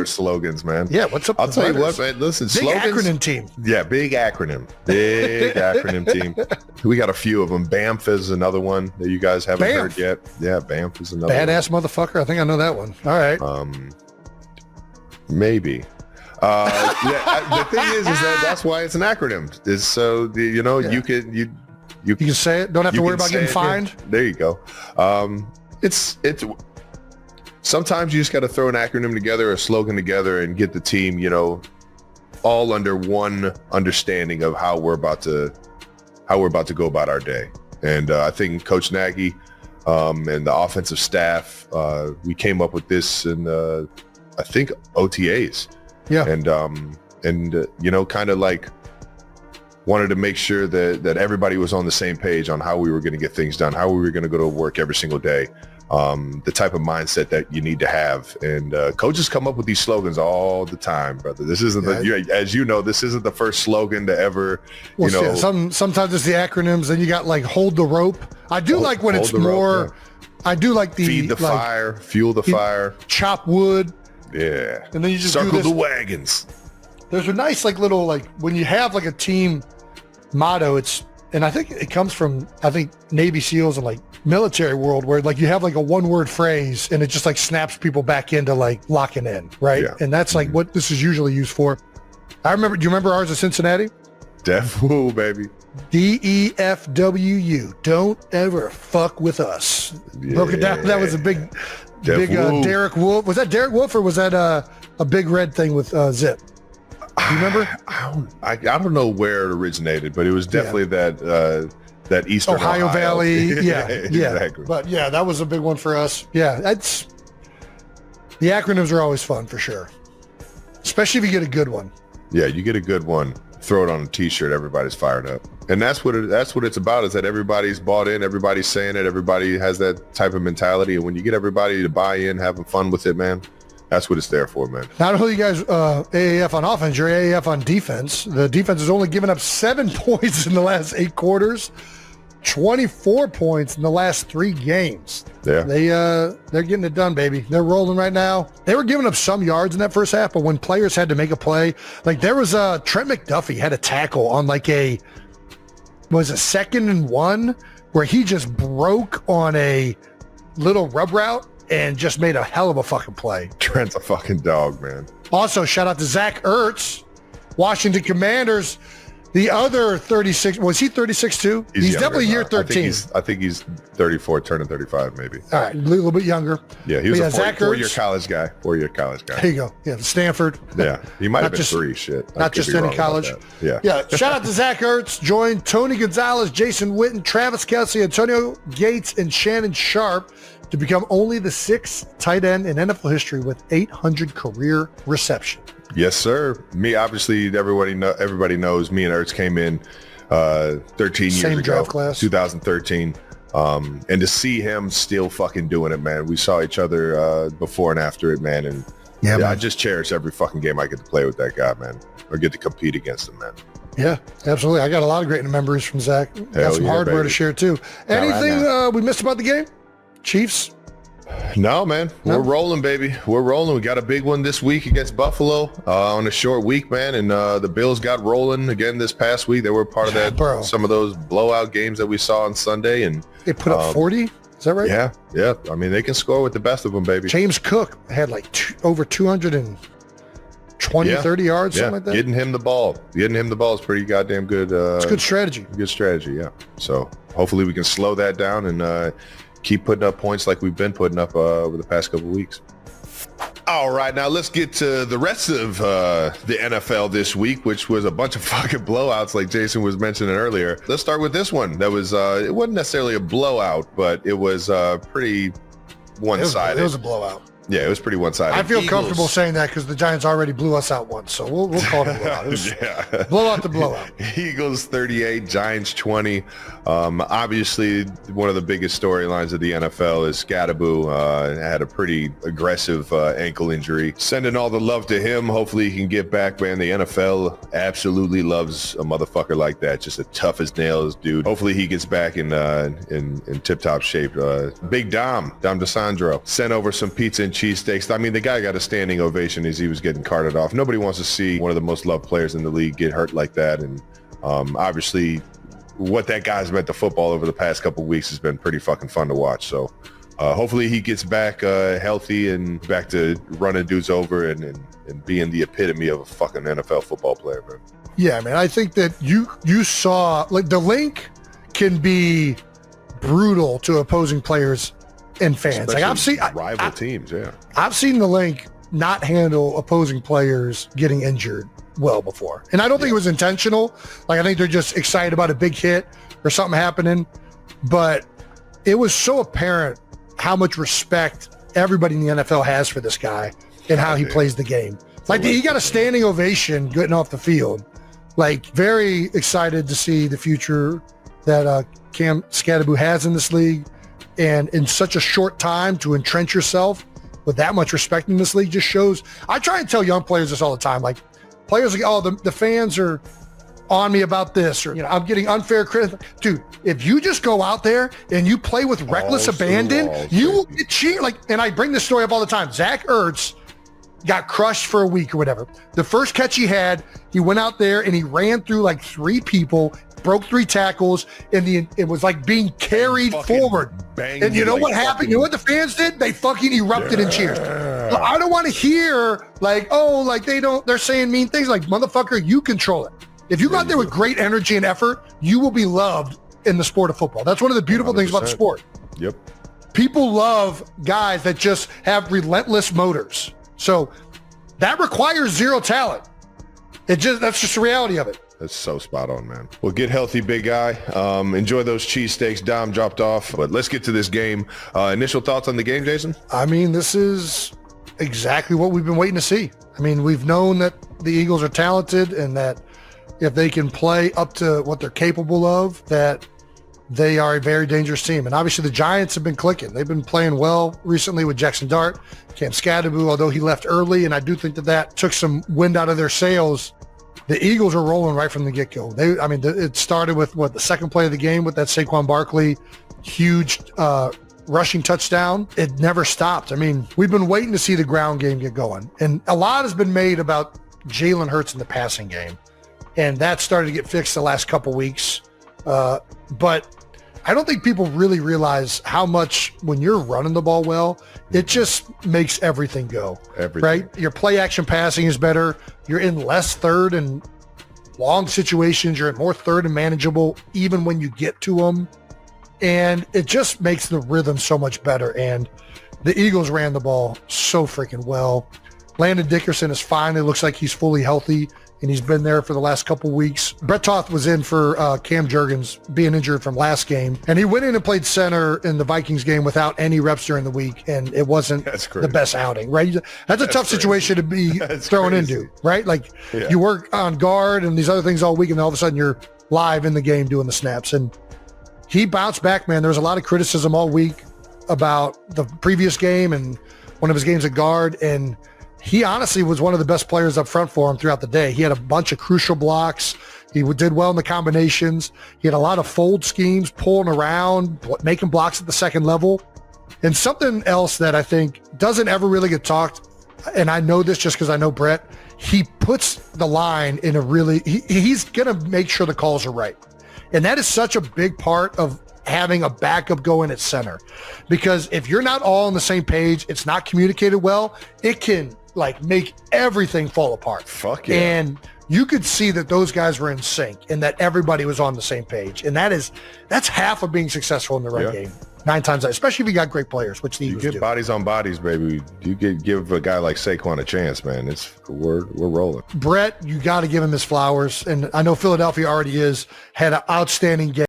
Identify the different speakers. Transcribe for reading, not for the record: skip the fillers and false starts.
Speaker 1: their slogans, man.
Speaker 2: Yeah, what's up?
Speaker 1: I'll tell you what, man. Listen,
Speaker 2: big
Speaker 1: slogans.
Speaker 2: acronym team.
Speaker 1: Yeah, big acronym team. We got a few of them. BAMF is another one that you guys haven't heard yet. Yeah, BAMF is another
Speaker 2: badass motherfucker. I think I know that one. All right.
Speaker 1: Maybe. The thing is that's why it's an acronym. Is so you can
Speaker 2: say it. Don't have to worry about getting fined.
Speaker 1: There you go. It's sometimes you just got to throw an acronym together, a slogan together, and get the team, all under one understanding of how we're about to go about our day. And I think Coach Nagy and the offensive staff, we came up with this in I think OTAs.
Speaker 2: Yeah.
Speaker 1: And kind of like wanted to make sure that everybody was on the same page on how we were going to get things done, how we were going to go to work every single day, the type of mindset that you need to have. And coaches come up with these slogans all the time, brother. This isn't as you know, this isn't the first slogan to ever,
Speaker 2: sometimes it's the acronyms, and you got like hold the rope. I do like when it's more, rope, yeah. I do like the
Speaker 1: feed the fire, fuel the fire,
Speaker 2: chop wood.
Speaker 1: Yeah.
Speaker 2: And then you just
Speaker 1: circle the wagons.
Speaker 2: There's a nice little when you have a team motto, and I think it comes from Navy SEALs and military world where you have a one-word phrase and it just snaps people back into locking in, right? Yeah. And that's what this is usually used for. Do you remember ours at Cincinnati?
Speaker 1: DEFWU, baby.
Speaker 2: DEFWU. Don't ever fuck with us. Yeah. Broke it down. That was a big Derek Wolf. Was that Derek Wolf or was that a big red thing with Zip? Do you remember?
Speaker 1: I don't know where it originated, but it was definitely that Eastern
Speaker 2: Ohio Valley. Yeah,
Speaker 1: exactly.
Speaker 2: But yeah, that was a big one for us. Yeah, the acronyms are always fun for sure, especially if you get a good one.
Speaker 1: Yeah, you get a good one. Throw it on a T-shirt. Everybody's fired up, and that's what it's about. Is that everybody's bought in, everybody's saying it, everybody has that type of mentality, and when you get everybody to buy in, having fun with it, man, that's what it's there for, man.
Speaker 2: Not only you guys AAF on offense, you're AAF on defense. The defense has only given up 7 points in the last 8 quarters, 24 points in the last 3 games.
Speaker 1: Yeah,
Speaker 2: they're getting it done, baby. They're rolling right now. They were giving up some yards in that first half, but when players had to make a play, there was Trent McDuffie had a tackle on a 2nd and 1 where he just broke on a little rub route and just made a hell of a fucking play.
Speaker 1: Trent's a fucking dog, man.
Speaker 2: Also, shout out to Zach Ertz, Washington Commanders. The other 36, was he 36 too? He's definitely year 13.
Speaker 1: I think he's 34, turning 35 maybe.
Speaker 2: All right, a little bit younger.
Speaker 1: Yeah, he was a 4-year college guy. 4-year college guy.
Speaker 2: There you go. Yeah, Stanford.
Speaker 1: Yeah, he might have been 3. Shit.
Speaker 2: Not just any college.
Speaker 1: Yeah.
Speaker 2: Shout out to Zach Ertz. Joined Tony Gonzalez, Jason Witten, Travis Kelce, Antonio Gates, and Shannon Sharp to become only the 6th tight end in NFL history with 800 career reception.
Speaker 1: Yes, sir. Me, obviously, everybody knows me and Ertz came in 13 years ago.
Speaker 2: Same draft class.
Speaker 1: 2013. And to see him still fucking doing it, man. We saw each other before and after it, man. And man. I just cherish every fucking game I get to play with that guy, man. Or get to compete against him, man.
Speaker 2: Yeah, absolutely. I got a lot of great memories from Zach. Got some hardware to share, too. Anything we missed about the game? Chiefs?
Speaker 1: No, man. We're rolling, baby. We're rolling. We got a big one this week against Buffalo on a short week, man. And the Bills got rolling again this past week. They were part of that, some of those blowout games that we saw on Sunday. And
Speaker 2: they put up 40? Is that right?
Speaker 1: Yeah. I mean, they can score with the best of them, baby.
Speaker 2: James Cook had over 220, 30 yards, something like that.
Speaker 1: Getting him the ball is pretty goddamn good.
Speaker 2: It's good strategy.
Speaker 1: Good strategy, yeah. So hopefully we can slow that down and keep putting up points like we've been putting up over the past couple of weeks. All right, now let's get to the rest of the NFL this week, which was a bunch of fucking blowouts like Jason was mentioning earlier. Let's start with this one. That was, it wasn't necessarily a blowout, but it was pretty one-sided.
Speaker 2: It was a blowout.
Speaker 1: Yeah, it was pretty one-sided.
Speaker 2: I feel comfortable saying that because the Giants already blew us out once, so we'll call it a blowout. It was blowout to blowout.
Speaker 1: Eagles 38, Giants 20. Obviously, one of the biggest storylines of the NFL is Scadaboo had a pretty aggressive ankle injury. Sending all the love to him. Hopefully he can get back, man. The NFL absolutely loves a motherfucker like that. Just a tough as nails dude. Hopefully he gets back in tip-top shape. Big Dom DeSandro sent over some pizza and cheesesteaks. I mean, the guy got a standing ovation as he was getting carted off. Nobody wants to see one of the most loved players in the league get hurt like that. And obviously what that guy's meant to football over the past couple of weeks has been pretty fucking fun to watch. So hopefully he gets back healthy and back to running dudes over and being the epitome of a fucking NFL football player, man.
Speaker 2: Yeah, man. I think that you saw, like, the link can be brutal to opposing players and fans.
Speaker 1: Especially
Speaker 2: like I've seen
Speaker 1: rival teams. Yeah,
Speaker 2: I've seen the link not handle opposing players getting injured well before, and I don't think it was intentional. Like, I think they're just excited about a big hit or something happening, but it was so apparent how much respect everybody in the NFL has for this guy and how he plays the game. Like, he got a standing ovation getting off the field. Like, very excited to see the future that Cam Skattebo has in this league, and in such a short time to entrench yourself with that much respect in this league just shows. I try and tell young players this all the time. Like, players like, oh, the fans are on me about this, or, I'm getting unfair criticism. Dude, if you just go out there and you play with reckless abandon, you will get cheered. Like, and I bring this story up all the time. Zach Ertz got crushed for a week or whatever. The first catch he had, he went out there and he ran through like 3 people, broke 3 tackles, and it was like being carried forward. And you know what happened? You know what the fans did? They fucking erupted in cheers. I don't want to hear like, oh, like they're saying mean things. Like, motherfucker, you control it. If you go out there with great energy and effort, you will be loved in the sport of football. That's one of the beautiful 100%. Things about the sport.
Speaker 1: Yep.
Speaker 2: People love guys that just have relentless motors. So that requires zero talent. That's just the reality of it.
Speaker 1: That's so spot on, man. Well, get healthy, big guy. Enjoy those cheesesteaks Dom dropped off. But let's get to this game. Initial thoughts on the game, Jason?
Speaker 2: I mean, this is exactly what we've been waiting to see. I mean, we've known that the Eagles are talented and that if they can play up to what they're capable of, that they are a very dangerous team. And obviously the Giants have been clicking. They've been playing well recently with Jackson Dart, Cam Skattebo, although he left early, and I do think that took some wind out of their sails. The Eagles are rolling right from the get-go. It started with the second play of the game with that Saquon Barkley huge rushing touchdown. It never stopped. I mean, we've been waiting to see the ground game get going. And a lot has been made about Jalen Hurts in the passing game. And that started to get fixed the last couple weeks. But I don't think people really realize how much, when you're running the ball well, it just makes everything go. Right? Your play action passing is better. You're in less third and long situations. You're in more third and manageable, even when you get to them. And it just makes the rhythm so much better. And the Eagles ran the ball so freaking well. Landon Dickerson is finally looks like he's fully healthy, and he's been there for the last couple weeks. Brett Toth was in for Cam Jurgens being injured from last game, and he went in and played center in the Vikings game without any reps during the week, and it wasn't the best outing, right? That's a tough situation to be thrown into, right? Like, you work on guard and these other things all week, and all of a sudden you're live in the game doing the snaps. And he bounced back, man. There was a lot of criticism all week about the previous game and one of his games at guard, and he honestly was one of the best players up front for him throughout the day. He had a bunch of crucial blocks. He did well in the combinations. He had a lot of fold schemes, pulling around, making blocks at the second level. And something else that I think doesn't ever really get talked, and I know this just because I know Brett, he puts the line in a really, he's going to make sure the calls are right. And that is such a big part of having a backup going at center. Because if you're not all on the same page, it's not communicated well, it can make everything fall apart.
Speaker 1: Fuck yeah.
Speaker 2: And you could see that those guys were in sync and that everybody was on the same page. And that's half of being successful in the run game. 9 times out, especially if you got great players, which the Eagles do.
Speaker 1: You get bodies on bodies, baby. You give a guy like Saquon a chance, man. We're rolling.
Speaker 2: Brett, you got to give him his flowers. And I know Philadelphia already had an outstanding game.